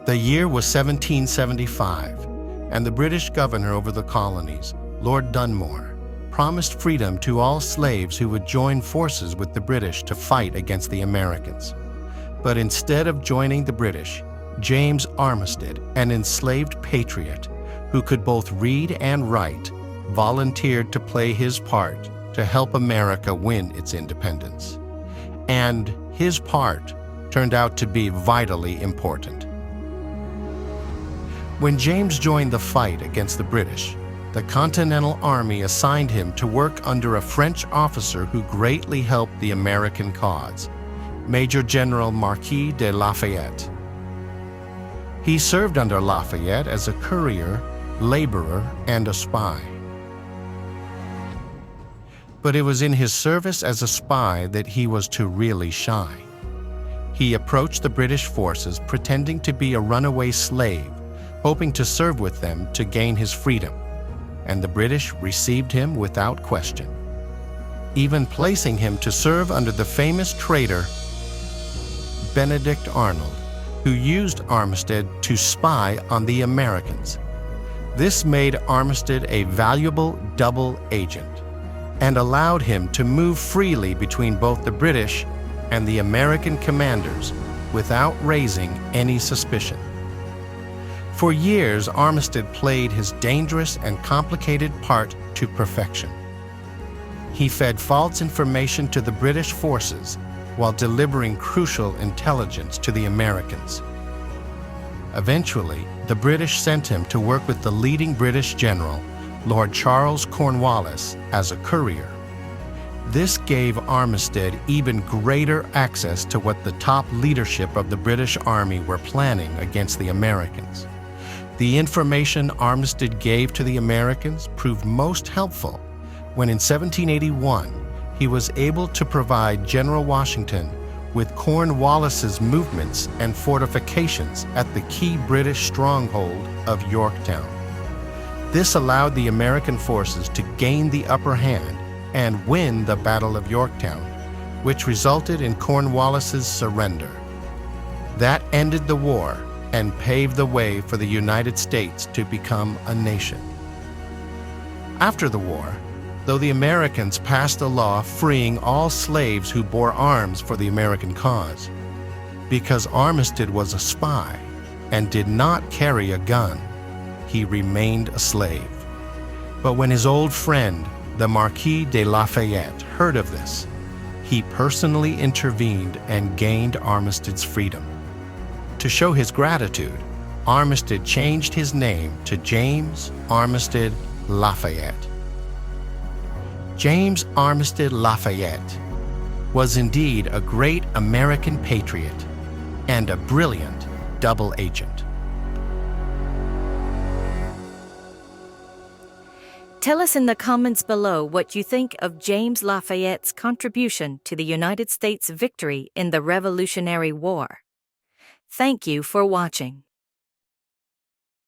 The year was 1775, and the British governor over the colonies, Lord Dunmore, promised freedom to all slaves who would join forces with the British to fight against the Americans. But instead of joining the British, James Armistead, an enslaved patriot who could both read and write, volunteered to play his part to help America win its independence. And his part turned out to be vitally important. When James joined the fight against the British, the Continental Army assigned him to work under a French officer who greatly helped the American cause, Major General Marquis de Lafayette. He served under Lafayette as a courier, laborer, and a spy. But it was in his service as a spy that he was to really shine. He approached the British forces pretending to be a runaway slave, hoping to serve with them to gain his freedom, and the British received him without question, even placing him to serve under the famous traitor Benedict Arnold, who used Armistead to spy on the Americans. This made Armistead a valuable double agent and allowed him to move freely between both the British and the American commanders without raising any suspicion. For years, Armistead played his dangerous and complicated part to perfection. He fed false information to the British forces while delivering crucial intelligence to the Americans. Eventually, the British sent him to work with the leading British general, Lord Charles Cornwallis, as a courier. This gave Armistead even greater access to what the top leadership of the British Army were planning against the Americans. The information Armistead gave to the Americans proved most helpful when in 1781 he was able to provide General Washington with Cornwallis's movements and fortifications at the key British stronghold of Yorktown. This allowed the American forces to gain the upper hand and win the Battle of Yorktown, which resulted in Cornwallis's surrender. That ended the war and paved the way for the United States to become a nation. After the war, though the Americans passed a law freeing all slaves who bore arms for the American cause, because Armistead was a spy and did not carry a gun, he remained a slave. But when his old friend, the Marquis de Lafayette, heard of this, he personally intervened and gained Armistead's freedom. To show his gratitude, Armistead changed his name to James Armistead Lafayette. James Armistead Lafayette was indeed a great American patriot and a brilliant double agent. Tell us in the comments below what you think of James Lafayette's contribution to the United States' victory in the Revolutionary War. Thank you for watching.